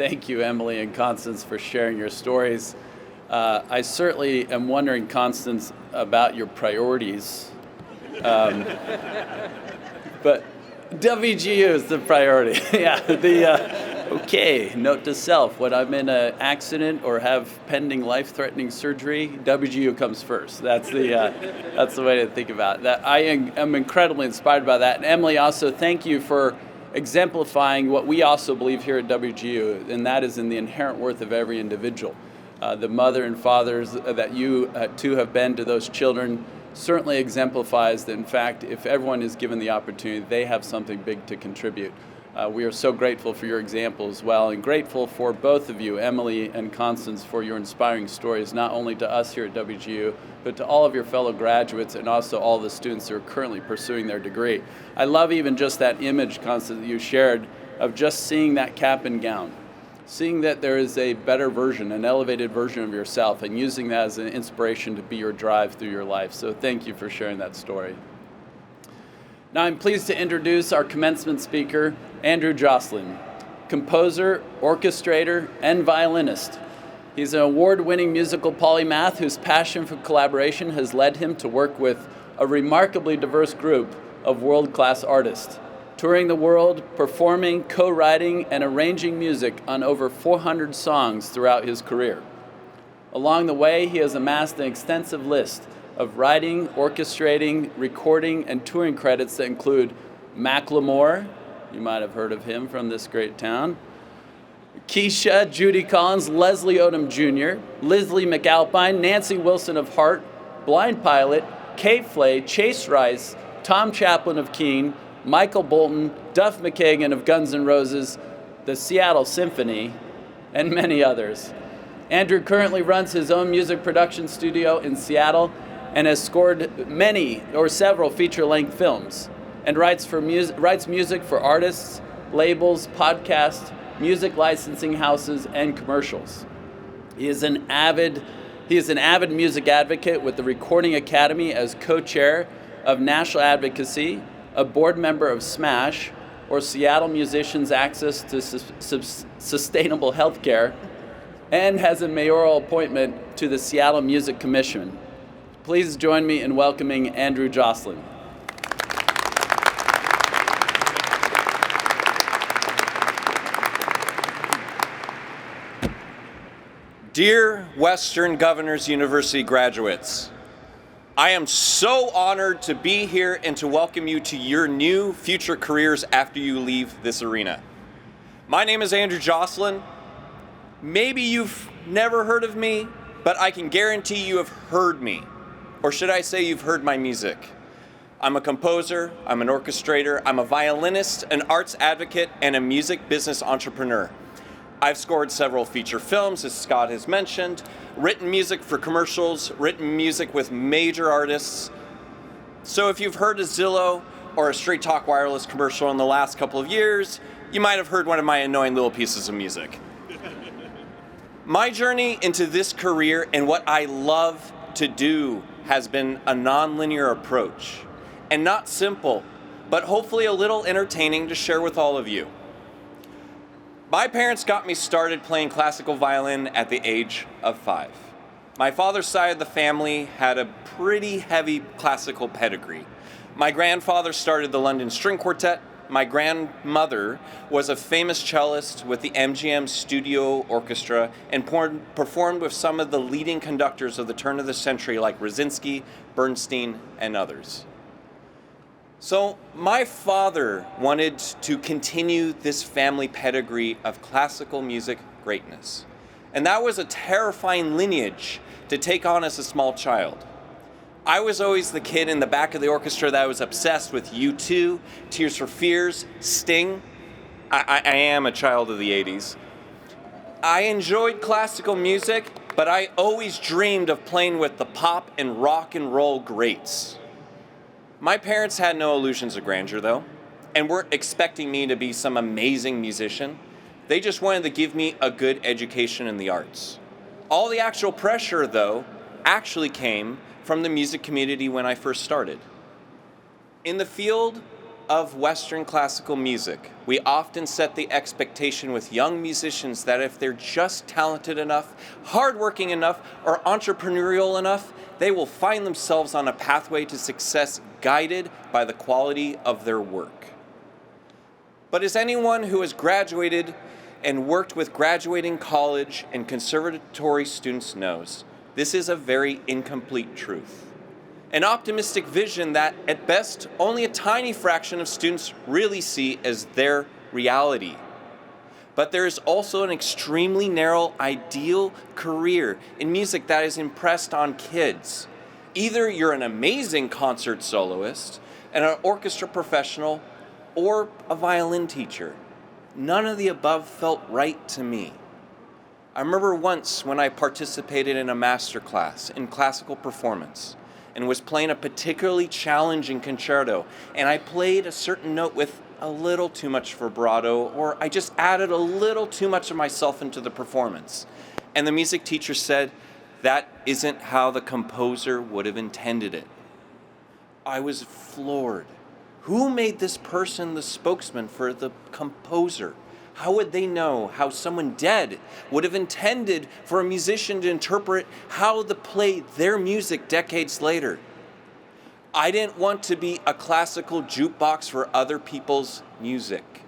Thank you, Emily and Constance, for sharing your stories. I certainly am wondering, Constance, about your priorities. But WGU is the priority. Okay, note to self, when I'm in an accident or have pending life-threatening surgery, WGU comes first. That's the way to think about it. That I am incredibly inspired by that. And Emily, also, thank you for exemplifying what we also believe here at WGU, and that is in the inherent worth of every individual. The mother and fathers that you too have been to those children certainly exemplifies that, in fact, if everyone is given the opportunity, they have something big to contribute. We are so grateful for your example as well, and grateful for both of you, Emily and Constance, for your inspiring stories, not only to us here at WGU, but to all of your fellow graduates and also all the students who are currently pursuing their degree. I love even just that image, Constance, that you shared of just seeing that cap and gown, seeing that there is a better version, an elevated version of yourself, and using that as an inspiration to be your drive through your life. So thank you for sharing that story. Now I'm pleased to introduce our commencement speaker, Andrew Joslyn, composer, orchestrator, and violinist. He's an award-winning musical polymath whose passion for collaboration has led him to work with a remarkably diverse group of world-class artists, touring the world, performing, co-writing, and arranging music on over 400 songs throughout his career. Along the way, he has amassed an extensive list of writing, orchestrating, recording, and touring credits that include Macklemore, you might have heard of him from this great town, Keisha, Judy Collins, Leslie Odom Jr., Leslie McAlpine, Nancy Wilson of Heart, Blind Pilot, Kate Flay, Chase Rice, Tom Chaplin of Keene, Michael Bolton, Duff McKagan of Guns N' Roses, the Seattle Symphony, and many others. Andrew currently runs his own music production studio in Seattle and has scored many or several feature-length films and writes music for artists, labels, podcasts, music licensing houses, and commercials. He is an avid music advocate with the Recording Academy as co-chair of National Advocacy, a board member of SMASH, or Seattle Musicians Access to Sustainable Healthcare, and has a mayoral appointment to the Seattle Music Commission. Please join me in welcoming Andrew Joslyn. Dear Western Governors University graduates, I am so honored to be here and to welcome you to your new future careers after you leave this arena. My name is Andrew Joslyn. Maybe you've never heard of me, but I can guarantee you have heard me. Or should I say you've heard my music. I'm a composer, I'm an orchestrator, I'm a violinist, an arts advocate, and a music business entrepreneur. I've scored several feature films, as Scott has mentioned, written music for commercials, written music with major artists. So if you've heard a Zillow or a Straight Talk Wireless commercial in the last couple of years, you might have heard one of my annoying little pieces of music. My journey into this career and what I love to do has been a non-linear approach, and not simple, but hopefully a little entertaining to share with all of you. My parents got me started playing classical violin at the age of 5. My father's side of the family had a pretty heavy classical pedigree. My grandfather started the London String Quartet. My grandmother was a famous cellist with the MGM Studio Orchestra and performed with some of the leading conductors of the turn of the century like Rosinski, Bernstein, and others. So my father wanted to continue this family pedigree of classical music greatness. And that was a terrifying lineage to take on as a small child. I was always the kid in the back of the orchestra that was obsessed with U2, Tears for Fears, Sting. I am a child of the 80s. I enjoyed classical music, but I always dreamed of playing with the pop and rock and roll greats. My parents had no illusions of grandeur, though, and weren't expecting me to be some amazing musician. They just wanted to give me a good education in the arts. All the actual pressure, though, actually came from the music community when I first started. In the field of Western classical music, we often set the expectation with young musicians that if they're just talented enough, hardworking enough, or entrepreneurial enough, they will find themselves on a pathway to success guided by the quality of their work. But as anyone who has graduated and worked with graduating college and conservatory students knows, this is a very incomplete truth. An optimistic vision that, at best, only a tiny fraction of students really see as their reality. But there is also an extremely narrow ideal career in music that is impressed on kids. Either you're an amazing concert soloist, an orchestra professional, or a violin teacher. None of the above felt right to me. I remember once when I participated in a master class in classical performance and was playing a particularly challenging concerto, and I played a certain note with a little too much vibrato, or I just added a little too much of myself into the performance. And the music teacher said, "That isn't how the composer would have intended it." I was floored. Who made this person the spokesman for the composer? How would they know how someone dead would have intended for a musician to interpret how to play their music decades later? I didn't want to be a classical jukebox for other people's music.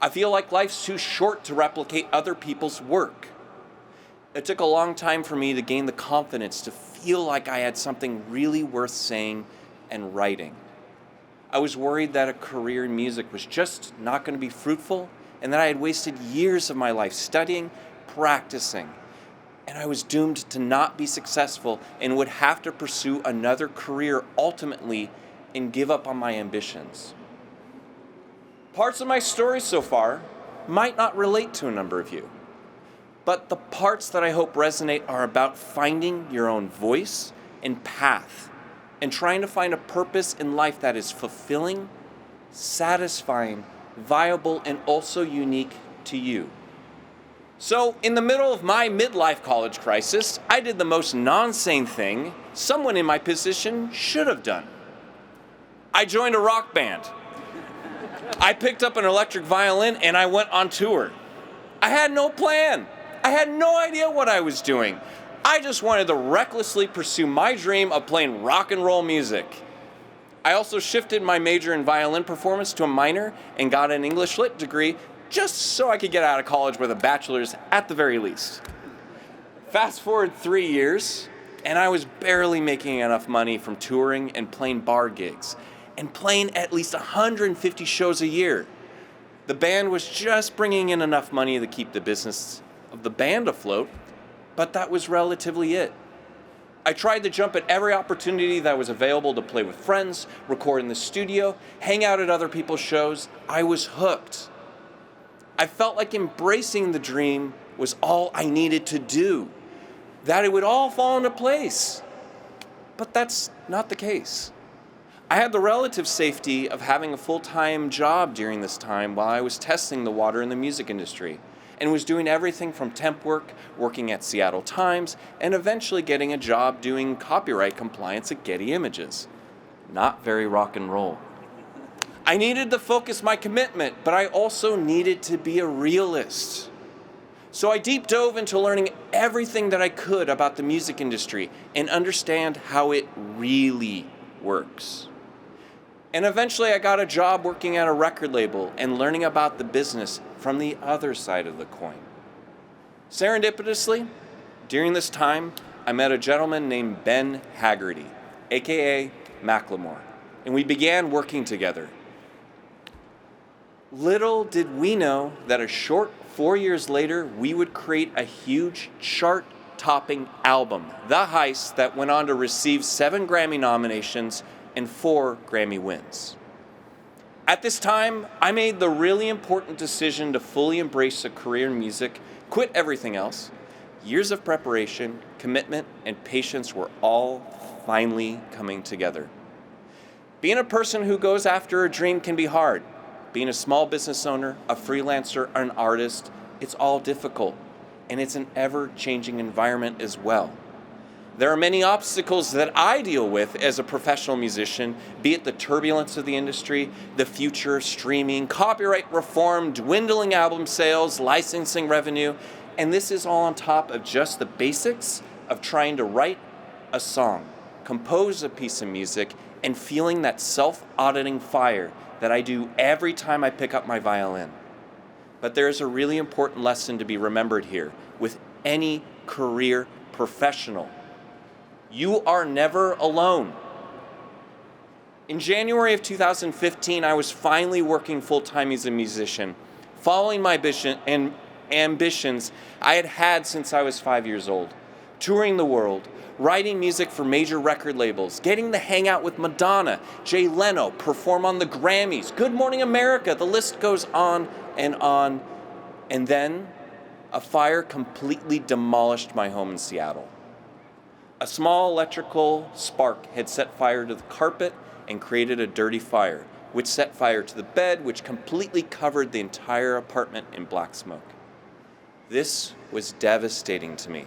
I feel like life's too short to replicate other people's work. It took a long time for me to gain the confidence to feel like I had something really worth saying and writing. I was worried that a career in music was just not going to be fruitful, and that I had wasted years of my life studying, practicing, and I was doomed to not be successful and would have to pursue another career ultimately and give up on my ambitions. Parts of my story so far might not relate to a number of you, but the parts that I hope resonate are about finding your own voice and path and trying to find a purpose in life that is fulfilling, satisfying, viable, and also unique to you. So, in the middle of my midlife college crisis, I did the most non-sane thing someone in my position should have done. I joined a rock band. I picked up an electric violin and I went on tour. I had no plan. I had no idea what I was doing. I just wanted to recklessly pursue my dream of playing rock and roll music. I also shifted my major in violin performance to a minor and got an English Lit degree just so I could get out of college with a bachelor's at the very least. Fast forward 3 years, and I was barely making enough money from touring and playing bar gigs, and playing at least 150 shows a year. The band was just bringing in enough money to keep the business of the band afloat, but that was relatively it. I tried to jump at every opportunity that was available to play with friends, record in the studio, hang out at other people's shows. I was hooked. I felt like embracing the dream was all I needed to do, that it would all fall into place. But that's not the case. I had the relative safety of having a full-time job during this time while I was testing the water in the music industry, and was doing everything from temp work, working at Seattle Times, and eventually getting a job doing copyright compliance at Getty Images. Not very rock and roll. I needed to focus my commitment, but I also needed to be a realist. So I deep dove into learning everything that I could about the music industry and understand how it really works. And eventually I got a job working at a record label and learning about the business from the other side of the coin. Serendipitously, during this time, I met a gentleman named Ben Haggerty, aka Macklemore, and we began working together. Little did we know that a short 4 years later, we would create a huge chart-topping album, The Heist, that went on to receive 7 Grammy nominations and 4 Grammy wins. At this time, I made the really important decision to fully embrace a career in music, quit everything else. Years of preparation, commitment, and patience were all finally coming together. Being a person who goes after a dream can be hard. Being a small business owner, a freelancer, or an artist, it's all difficult, and it's an ever-changing environment as well. There are many obstacles that I deal with as a professional musician, be it the turbulence of the industry, the future of streaming, copyright reform, dwindling album sales, licensing revenue, and this is all on top of just the basics of trying to write a song, compose a piece of music, and feeling that self-auditing fire that I do every time I pick up my violin. But there is a really important lesson to be remembered here with any career professional. You are never alone. In January of 2015, I was finally working full-time as a musician, following my ambitions I had had since I was 5 years old, touring the world, writing music for major record labels, getting to hang out with Madonna, Jay Leno, perform on the Grammys, Good Morning America, the list goes on. And then a fire completely demolished my home in Seattle. A small electrical spark had set fire to the carpet and created a dirty fire, which set fire to the bed, which completely covered the entire apartment in black smoke. This was devastating to me.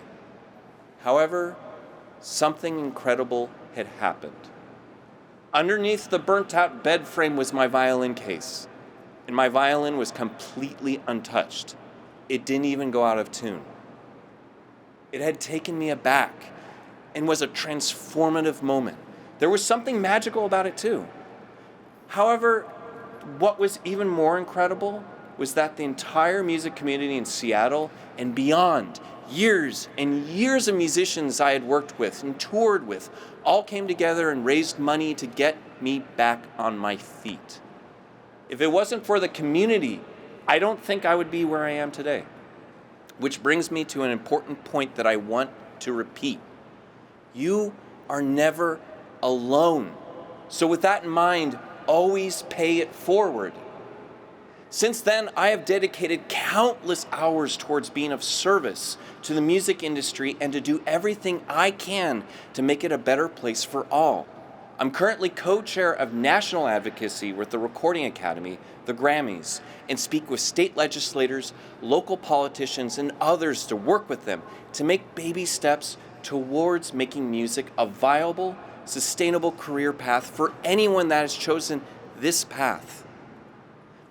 However, something incredible had happened. Underneath the burnt-out bed frame was my violin case, and my violin was completely untouched. It didn't even go out of tune. It had taken me aback and was a transformative moment. There was something magical about it too. However, what was even more incredible was that the entire music community in Seattle and beyond, years and years of musicians I had worked with and toured with, all came together and raised money to get me back on my feet. If it wasn't for the community, I don't think I would be where I am today. Which brings me to an important point that I want to repeat. You are never alone. So with that in mind, always pay it forward. Since then, I have dedicated countless hours towards being of service to the music industry and to do everything I can to make it a better place for all. I'm currently co-chair of national advocacy with the Recording Academy, the Grammys, and speak with state legislators, local politicians, and others to work with them to make baby steps towards making music a viable, sustainable career path for anyone that has chosen this path.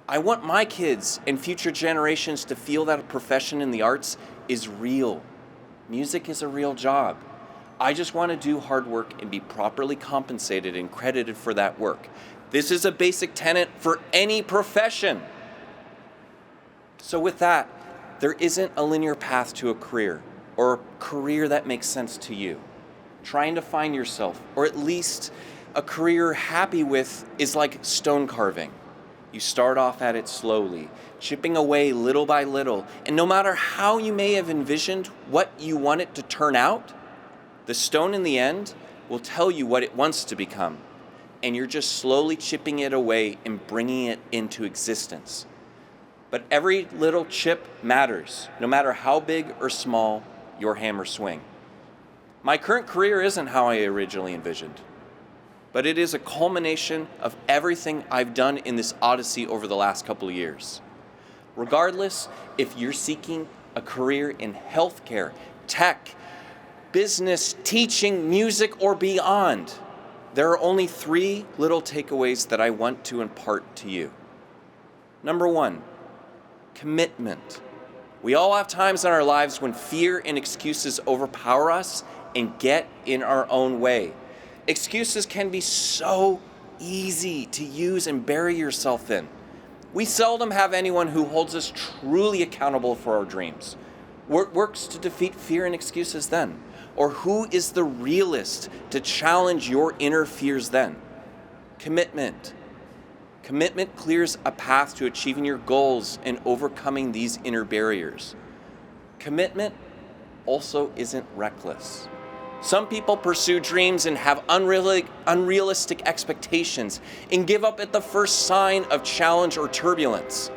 I want my kids and future generations to feel that a profession in the arts is real. Music is a real job. I just want to do hard work and be properly compensated and credited for that work. This is a basic tenet for any profession. So with that, there isn't a linear path to a career or a career that makes sense to you. Trying to find yourself, or at least a career you're happy with, is like stone carving. You start off at it slowly, chipping away little by little, and no matter how you may have envisioned what you want it to turn out, the stone in the end will tell you what it wants to become, and you're just slowly chipping it away and bringing it into existence. But every little chip matters, no matter how big or small your hammer swing. My current career isn't how I originally envisioned, but it is a culmination of everything I've done in this odyssey over the last couple of years. Regardless if you're seeking a career in healthcare, tech, business, teaching, music, or beyond, there are only 3 little takeaways that I want to impart to you. Number 1, commitment. We all have times in our lives when fear and excuses overpower us and get in our own way. Excuses can be so easy to use and bury yourself in. We seldom have anyone who holds us truly accountable for our dreams. What works to defeat fear and excuses then? Or who is the realist to challenge your inner fears then? Commitment. Commitment clears a path to achieving your goals and overcoming these inner barriers. Commitment also isn't reckless. Some people pursue dreams and have unrealistic expectations and give up at the first sign of challenge or turbulence.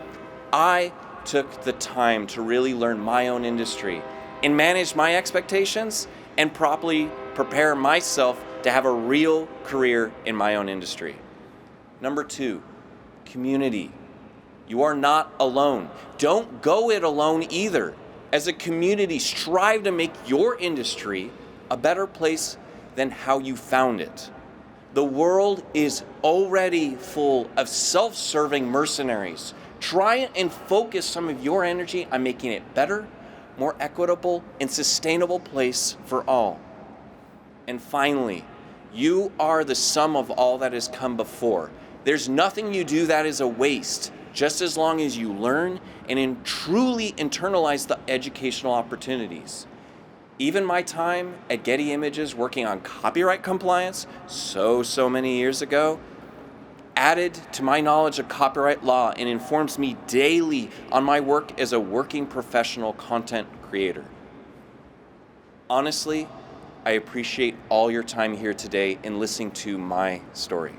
I took the time to really learn my own industry and manage my expectations and properly prepare myself to have a real career in my own industry. Number 2, community. You are not alone. Don't go it alone either. As a community, strive to make your industry a better place than how you found it. The world is already full of self-serving mercenaries. Try and focus some of your energy on making it better, more equitable, and sustainable place for all. And finally, you are the sum of all that has come before. There's nothing you do that is a waste, just as long as you learn and truly internalize the educational opportunities. Even my time at Getty Images working on copyright compliance so many years ago added to my knowledge of copyright law and informs me daily on my work as a working professional content creator. Honestly, I appreciate all your time here today in listening to my story.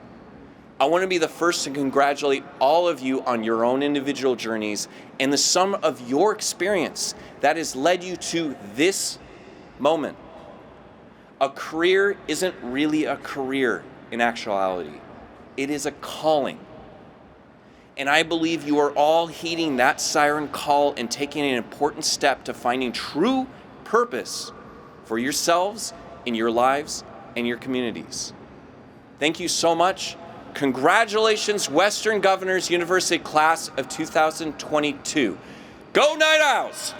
I want to be the first to congratulate all of you on your own individual journeys and the sum of your experience that has led you to this moment. A career isn't really a career in actuality. It is a calling. And I believe you are all heeding that siren call and taking an important step to finding true purpose for yourselves, in your lives, and your communities. Thank you so much. Congratulations, Western Governors University Class of 2022. Go Night Owls!